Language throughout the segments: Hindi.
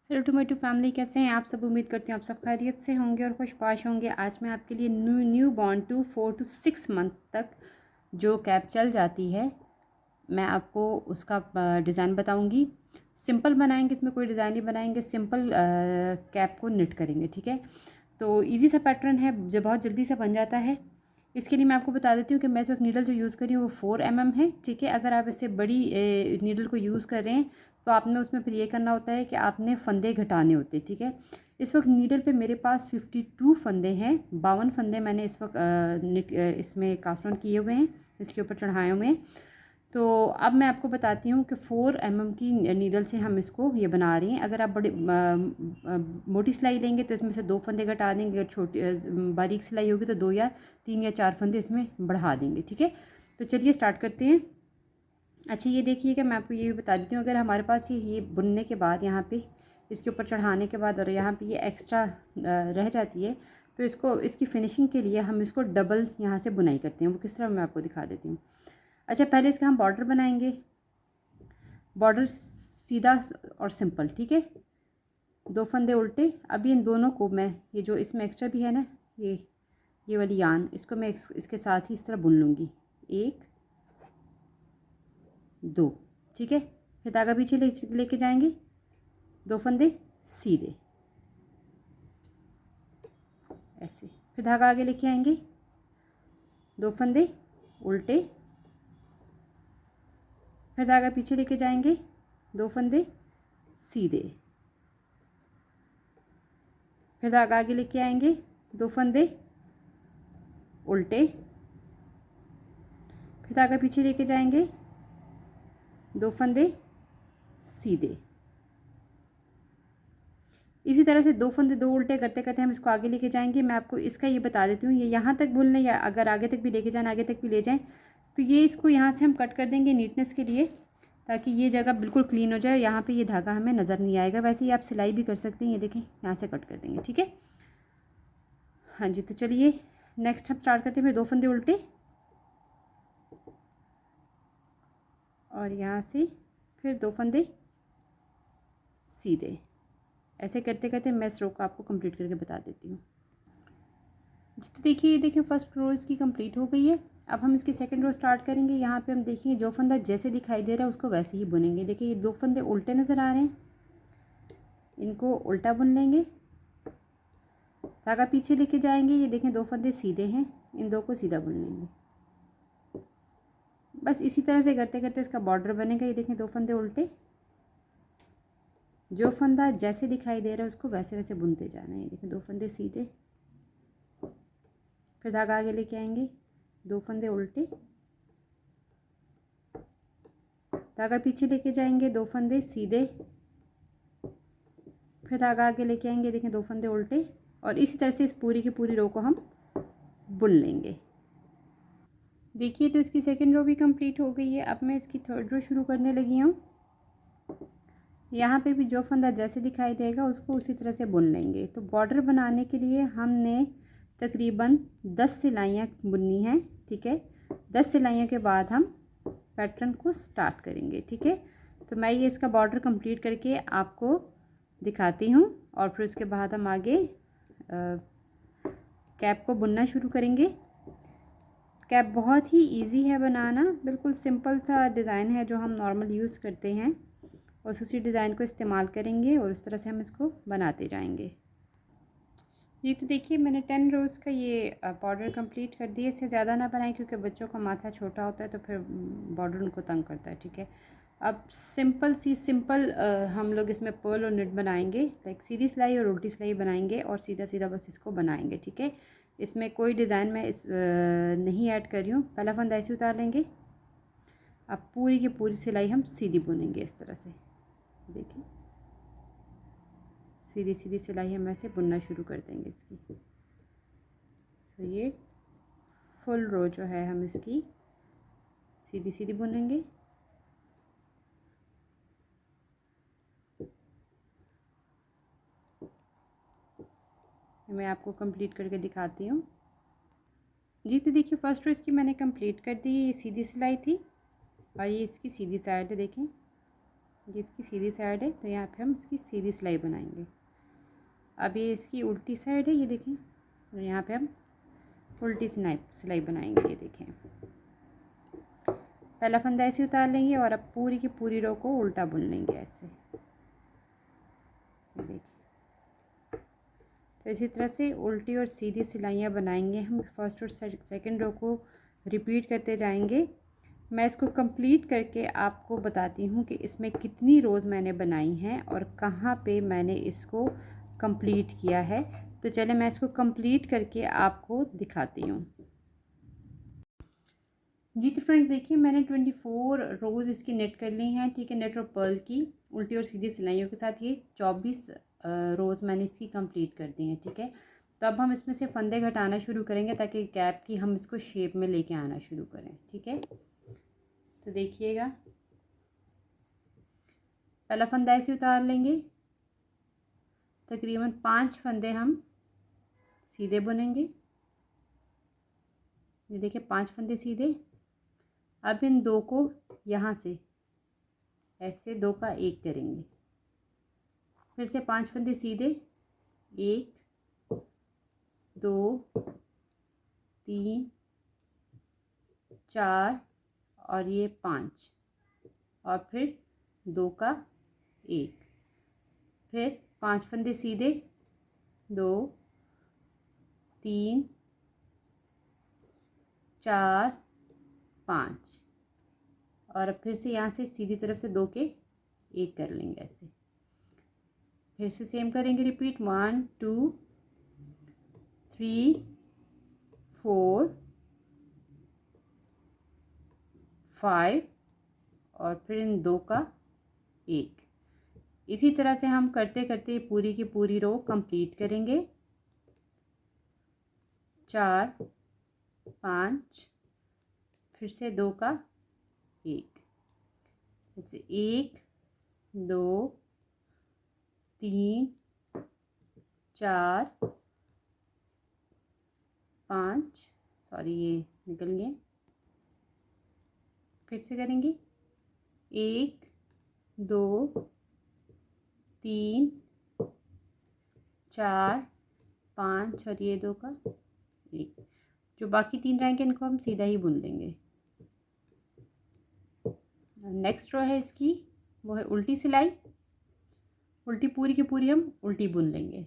Hello to my to family, कैसे हैं आप सब। उम्मीद करती हूँ आप सब खैरियत से होंगे और खुशबाश होंगे। आज मैं आपके लिए newborn to 4 to 6 month तक जो कैप चल जाती है, मैं आपको उसका डिज़ाइन बताऊंगी। सिंपल बनाएंगे, इसमें कोई डिज़ाइन नहीं बनाएंगे, सिंपल कैप को निट करेंगे। ठीक है, तो इजी सा पैटर्न है जो बहुत जल्दी से बन जाता है। इसके लिए मैं आपको बता देती हूँ कि मैं इस वक्त नीडल जो यूज़ कर रही हूँ वो 4 mm है। ठीक है, अगर आप इससे बड़ी नीडल को यूज़ कर रहे हैं तो आपने उसमें फिर ये करना होता है कि आपने फंदे घटाने होते हैं। ठीक है, इस वक्त नीडल पे मेरे पास 52 फंदे हैं, 52 फंदे मैंने इस वक्त इसमें कास्ट ऑन किए हुए हैं, इसके ऊपर चढ़ाए हुए हैं। तो अब मैं आपको बताती हूँ कि 4 mm की नीडल से हम इसको ये बना रही हैं। अगर आप बड़ी मोटी सिलाई लेंगे तो इसमें से 2 फंदे घटा देंगे, अगर छोटी बारीक सिलाई होगी तो 2 या 3 या 4 फंदे इसमें बढ़ा देंगे। ठीक है, तो चलिए स्टार्ट करते हैं। अच्छा, ये देखिएगा, मैं आपको ये भी बता देती हूँ, अगर हमारे पास ये बुनने के बाद यहाँ पे इसके ऊपर चढ़ाने के बाद और यहाँ पे ये एक्स्ट्रा रह जाती है, तो इसको इसकी फिनिशिंग के लिए हम इसको डबल यहाँ से बुनाई करते हैं। वो किस तरह मैं आपको दिखा देती हूँ। अच्छा, पहले इसका हम बॉर्डर बनाएंगे। बॉर्डर सीधा और सिंपल। ठीक है, 2 फंदे उल्टे। अभी इन दोनों को मैं, ये जो इसमें एक्स्ट्रा भी है ना, ये वाली यान, इसको मैं इसके साथ ही इस तरह बुन लूँगी। 1 2। ठीक है, फिर धागा पीछे लेके जाएंगे, 2 फंदे सीधे ऐसे, फिर धागा आगे लेके आएंगे, 2 फंदे उल्टे, फिर धागा पीछे लेके जाएंगे, 2 फंदे सीधे, फिर धागा आगे लेके आएंगे, 2 फंदे उल्टे, फिर धागा पीछे लेके जाएंगे, 2 फंदे सीधे। इसी तरह से 2 फंदे 2 उल्टे करते करते हम इसको आगे लेके जाएंगे। मैं आपको इसका ये बता देती हूँ, ये यहाँ तक बुन लें या अगर आगे तक भी लेके जाएं, आगे तक भी ले जाएं, तो ये इसको यहाँ से हम कट कर देंगे नीटनेस के लिए, ताकि ये जगह बिल्कुल क्लीन हो जाए। यहाँ पे ये धागा हमें नज़र नहीं आएगा। वैसे ही आप सिलाई भी कर सकते हैं, ये देखें यहाँ से कट कर देंगे। ठीक है, हाँ जी, तो चलिए नेक्स्ट हम स्टार्ट करते हैं। फिर 2 फंदे उल्टे और यहाँ से फिर 2 फंदे सीधे, ऐसे करते करते मैं इस रो को आपको कंप्लीट करके बता देती हूँ। तो देखिए, ये देखिए फर्स्ट रो इसकी कंप्लीट हो गई है। अब हम इसकी सेकंड रो स्टार्ट करेंगे। यहाँ पे हम देखेंगे जो फंदा जैसे दिखाई दे रहा है उसको वैसे ही बुनेंगे। देखिए ये 2 फंदे उल्टे नज़र आ रहे हैं, इनको उल्टा बुन लेंगे, धागा पीछे लेके जाएंगे। ये देखें 2 फंदे सीधे हैं, इन 2 को सीधा बुन लेंगे। बस इसी तरह से करते करते इसका बॉर्डर बनेगा। ये देखें 2 फंदे उल्टे, जो फंदा जैसे दिखाई दे रहा है उसको वैसे वैसे बुनते जाना है। ये देखें 2 फंदे सीधे, फिर धागा आगे लेके आएंगे, 2 फंदे उल्टे, धागा पीछे लेके जाएंगे, 2 फंदे सीधे, फिर धागा आगे लेके आएंगे, देखें 2 फंदे उल्टे, और इसी तरह से इस पूरी की पूरी रो को हम बुन लेंगे। देखिए, तो इसकी सेकंड रो भी कंप्लीट हो गई है। अब मैं इसकी थर्ड रो शुरू करने लगी हूँ। यहाँ पे भी जो फंदा जैसे दिखाई देगा उसको उसी तरह से बुन लेंगे। तो बॉर्डर बनाने के लिए हमने तकरीबन 10 सिलाइयाँ बुननी हैं। ठीक है, 10 सिलाइयों के बाद हम पैटर्न को स्टार्ट करेंगे। ठीक है, तो मैं ये इसका बॉर्डर कंप्लीट करके आपको दिखाती हूँ और फिर उसके बाद हम आगे कैप को बुनना शुरू करेंगे। कैप बहुत ही इजी है बनाना, बिल्कुल सिंपल सा डिज़ाइन है जो हम नॉर्मल यूज़ करते हैं, और उसी डिज़ाइन को इस्तेमाल करेंगे और उस तरह से हम इसको बनाते जाएंगे। जी, तो देखिए मैंने 10 रोज़ का ये बॉर्डर कंप्लीट कर दिया। इससे ज़्यादा ना बनाएं क्योंकि बच्चों का माथा छोटा होता है तो फिर बॉर्डर उनको तंग करता है। ठीक है, अब सिंपल हम लोग इसमें पर्ल और निट बनाएंगे। लाइक सीधी सिलाई और उल्टी सिलाई बनाएंगे और सीधा सीधा बस इसको बनाएंगे। ठीक है, इसमें कोई डिज़ाइन मैं नहीं ऐड कर रही हूँ। पहला फंदा ऐसे उतार लेंगे, अब पूरी की पूरी सिलाई हम सीधी बुनेंगे इस तरह से। देखिए सीधी सीधी सिलाई हम ऐसे बुनना शुरू कर देंगे इसकी। तो ये फुल रो जो है हम इसकी सीधी सीधी बुनेंगे। मैं आपको कंप्लीट करके दिखाती हूँ। जी, तो देखिए फर्स्ट रो इसकी मैंने कंप्लीट कर दी। ये सीधी सिलाई थी और ये इसकी सीधी साइड है। देखें ये इसकी सीधी साइड है, तो यहाँ पे हम इसकी सीधी सिलाई बनाएंगे। अब ये इसकी उल्टी साइड है, ये देखें, और यहाँ पे हम उल्टी सिलाई बनाएंगे। ये देखें, पहला फंदा ऐसे उतार लेंगे और अब पूरी की पूरी रो को उल्टा बुन लेंगे ऐसे। ये देखिए, तो इसी तरह से उल्टी और सीधी सिलाइयाँ बनाएंगे हम। फर्स्ट और सेकंड रो को रिपीट करते जाएंगे। मैं इसको कंप्लीट करके आपको बताती हूँ कि इसमें कितनी रोज़ मैंने बनाई हैं और कहाँ पे मैंने इसको कंप्लीट किया है। तो चले मैं इसको कंप्लीट करके आपको दिखाती हूँ। जी तो फ्रेंड्स देखिए, मैंने 24 रोज़ इसकी नेट कर ली हैं, ठीक है, नेट और पर्ल की उल्टी और सीधी सिलाइयों के साथ। ये 24 रोज़ मैंने इसकी कंप्लीट कर दी हैं, ठीक है। तो अब हम इसमें से फंदे घटाना शुरू करेंगे ताकि गैप की हम इसको शेप में लेके आना शुरू करें, ठीक है। तो देखिएगा, पहला फंदा ऐसे उतार लेंगे, तकरीबन 5 फंदे हम सीधे बुनेंगे। ये देखिए 5 फंदे सीधे। अब इन दो को यहाँ से ऐसे 2 का 1 करेंगे, फिर से 5 फंदे सीधे, 1 2 3 4 और ये 5, और फिर 2 का 1, फिर 5 फंदे सीधे, 2 3 4 5, और अब फिर से यहाँ से सीधी तरफ से 2 के 1 कर लेंगे ऐसे। फिर से सेम करेंगे, रिपीट 1 2 3 4 5, और फिर इन 2 का 1। इसी तरह से हम करते करते पूरी की पूरी रो कंप्लीट करेंगे। 4 5, फिर से 2 का 1, फिर से 1 2 3 4 5, सॉरी ये निकल गए, फिर से करेंगे 1 2 3 4 5, और ये 2 का 1। जो बाकी 3 रहेंगे इनको हम सीधा ही बुन लेंगे। नेक्स्ट रो है इसकी, वो है उल्टी सिलाई। उल्टी पूरी की पूरी हम उल्टी बुन लेंगे।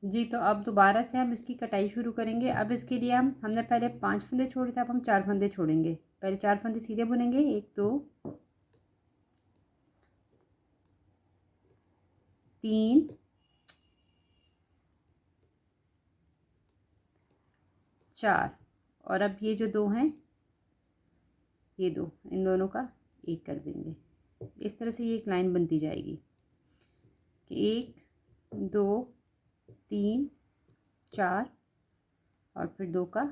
जी तो अब दोबारा से हम इसकी कटाई शुरू करेंगे। अब इसके लिए हमने पहले 5 फंदे छोड़े थे, अब हम 4 फंदे छोड़ेंगे। पहले 4 फंदे सीधे बुनेंगे, 1 2 3 4, और अब ये जो 2 हैं, ये 2, इन दोनों का 1 कर देंगे। इस तरह से ये एक लाइन बनती जाएगी कि 1 2 3 4, और फिर 2 का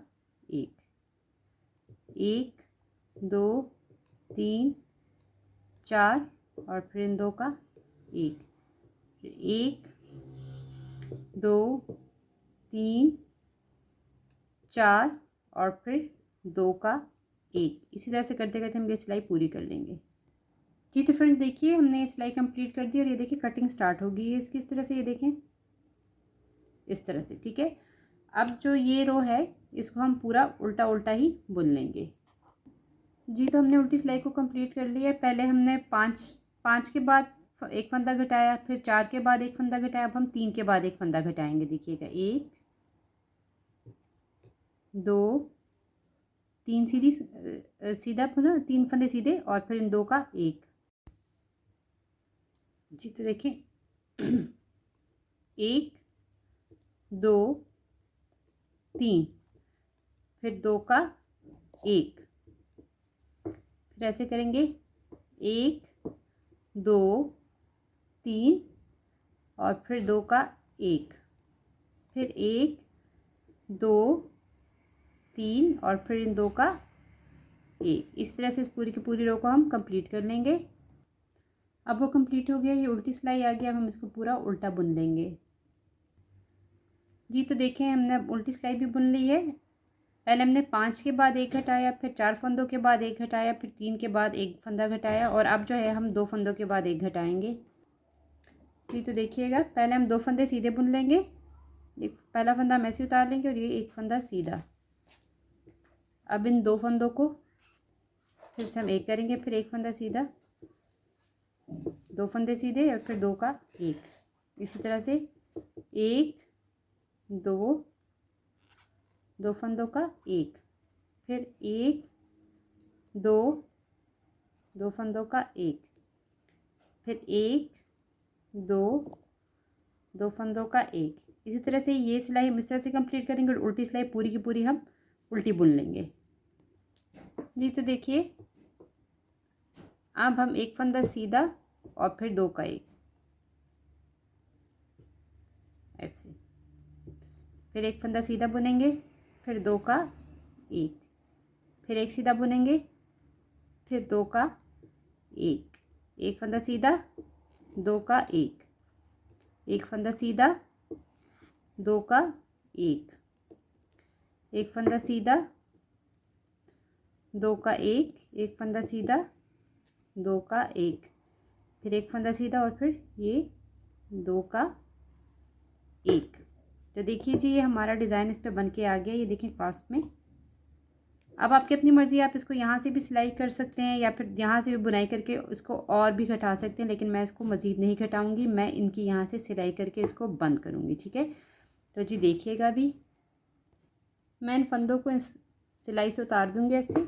1 1 2 3 4, और फिर इन 2 का 1 1 2 3 4, और फिर 2 का 1। इसी तरह से करते करते हम ये सिलाई पूरी कर लेंगे। जी तो फ्रेंड्स देखिए, हमने ये सिलाई कंप्लीट कर दी और ये देखिए कटिंग स्टार्ट हो गई है इसकी। इस तरह से ये देखें, इस तरह से, ठीक है। अब जो ये रो है इसको हम पूरा उल्टा उल्टा ही बुन लेंगे। जी तो हमने उल्टी सिलाई को कंप्लीट कर लिया है। पहले हमने 5 के बाद 1 फंदा घटाया, फिर 4 के बाद 1 फंदा घटाया, अब हम 3 के बाद 1 फंदा घटाएंगे। देखिएगा 1 2 3 सीधा पुनः 3 फंदे सीधे, और फिर इन 2 का 1। जी तो देखें 1 2 3, फिर 2 का 1, फिर ऐसे करेंगे 1 2 3, और फिर 2 का 1, फिर 1 2 3, और फिर इन 2 का 1। इस तरह से इस पूरी की पूरी रो को हम कंप्लीट कर लेंगे। अब वो कंप्लीट हो गया, ये उल्टी सिलाई आ गया। अब हम इसको पूरा उल्टा बुन लेंगे। जी तो देखें, हमने उल्टी सिलाई भी बुन ली है। पहले हमने 5 के बाद एक घटाया, फिर 4 फंदों के बाद एक घटाया, फिर 3 के बाद एक फंदा घटाया, और अब जो है हम 2 फंदों के बाद एक घटाएंगे। जी तो देखिएगा, पहले हम 2 फंदे सीधे बुन लेंगे, एक पहला फंदा हम ऐसे उतार लेंगे और ये एक फंदा सीधा। अब इन 2 फंदों को फिर से हम एक करेंगे, फिर एक फंदा सीधा, 2 फंदे सीधे और फिर 2 का एक। इसी तरह से 1 2 2 फंदों का एक, फिर 1 2 2 फंदों का एक, फिर 1 2 2 फंदों का एक। इसी तरह से ये सिलाई हम इस तरह से कंप्लीट करेंगे और उल्टी सिलाई पूरी की पूरी हम उल्टी बुन लेंगे। जी तो देखिए, अब हम एक फंदा सीधा और फिर 2 का एक, ऐसे, फिर एक फंदा सीधा बुनेंगे, फिर 2 का एक, फिर एक सीधा बुनेंगे, फिर 2 का एक, एक फंदा सीधा, 2 का एक, एक फंदा सीधा, 2 का एक, एक फंदा सीधा, 2 का एक, एक फंदा सीधा, 2 का एक, फिर एक फंदा सीधा और फिर ये 2 का एक। तो देखिए जी, ये हमारा डिज़ाइन इस पे बन के आ गया। ये देखिए पास में। अब आपकी अपनी मर्ज़ी, आप इसको यहाँ से भी सिलाई कर सकते हैं या फिर यहाँ से भी बुनाई करके इसको और भी घटा सकते हैं, लेकिन मैं इसको मज़ीद नहीं घटाऊँगी, मैं इनकी यहाँ से सिलाई करके इसको बंद करूँगी। ठीक है, तो जी देखिएगा अभी मैं इन फंदों को इस सिलाई से उतार दूँगी ऐसे,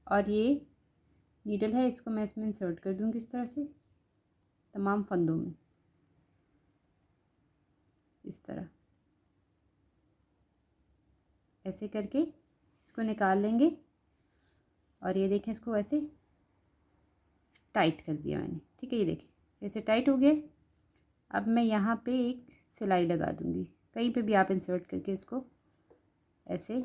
और ये नीडल है इसको मैं इसमें इंसर्ट कर दूँगी इस तरह से तमाम फंदों में, इस तरह ऐसे करके इसको निकाल लेंगे। और ये देखें, इसको ऐसे टाइट कर दिया मैंने। ठीक है, ये देखें ऐसे टाइट हो गया। अब मैं यहाँ पे एक सिलाई लगा दूँगी, कहीं पे भी आप इंसर्ट करके इसको ऐसे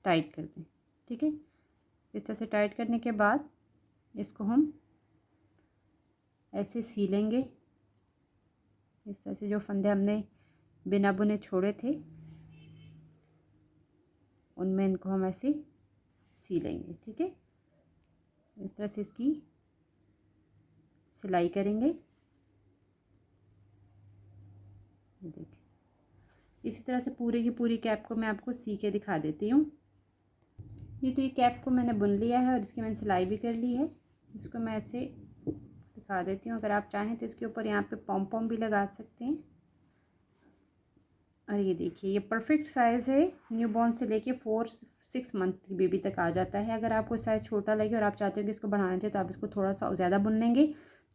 टाइट कर दें। ठीक है, इस तरह से टाइट करने के बाद इसको हम ऐसे सी लेंगे। इस तरह से जो फंदे हमने बिना बुने छोड़े थे उनमें इनको हम ऐसे सी लेंगे। ठीक है, इस तरह से इसकी सिलाई करेंगे। देखिए, इसी तरह से पूरी की पूरी कैप को मैं आपको सी के दिखा देती हूँ। ये तो ये कैप को मैंने बुन लिया है और इसकी मैंने सिलाई भी कर ली है। इसको मैं ऐसे दिखा देती हूँ। अगर आप चाहें तो इसके ऊपर यहाँ पे पॉम पॉम भी लगा सकते हैं। और ये देखिए, ये परफेक्ट साइज़ है, न्यू बॉर्न से लेके 4-6 मंथ की बेबी तक आ जाता है। अगर आपको साइज़ छोटा लगे और आप चाहते हो कि इसको बढ़ाना चाहिए तो आप इसको थोड़ा सा ज़्यादा बुन लेंगे।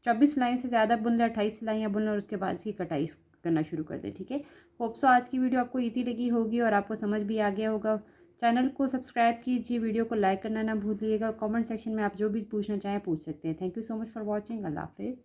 24 सिलाइयों से ज़्यादा बुन लें, 28 सिलाइयाँ बुन लें और उसके बाद इसकी कटाई करना शुरू कर दें। ठीक है, होप सो आज की वीडियो आपको ईजी लगी होगी और आपको समझ भी आ गया होगा। चैनल को सब्सक्राइब कीजिए, वीडियो को लाइक करना ना भूलिएगा। कमेंट सेक्शन में आप जो भी पूछना चाहें पूछ सकते हैं। Thank you so much for watching. अल्लाह हाफिज़।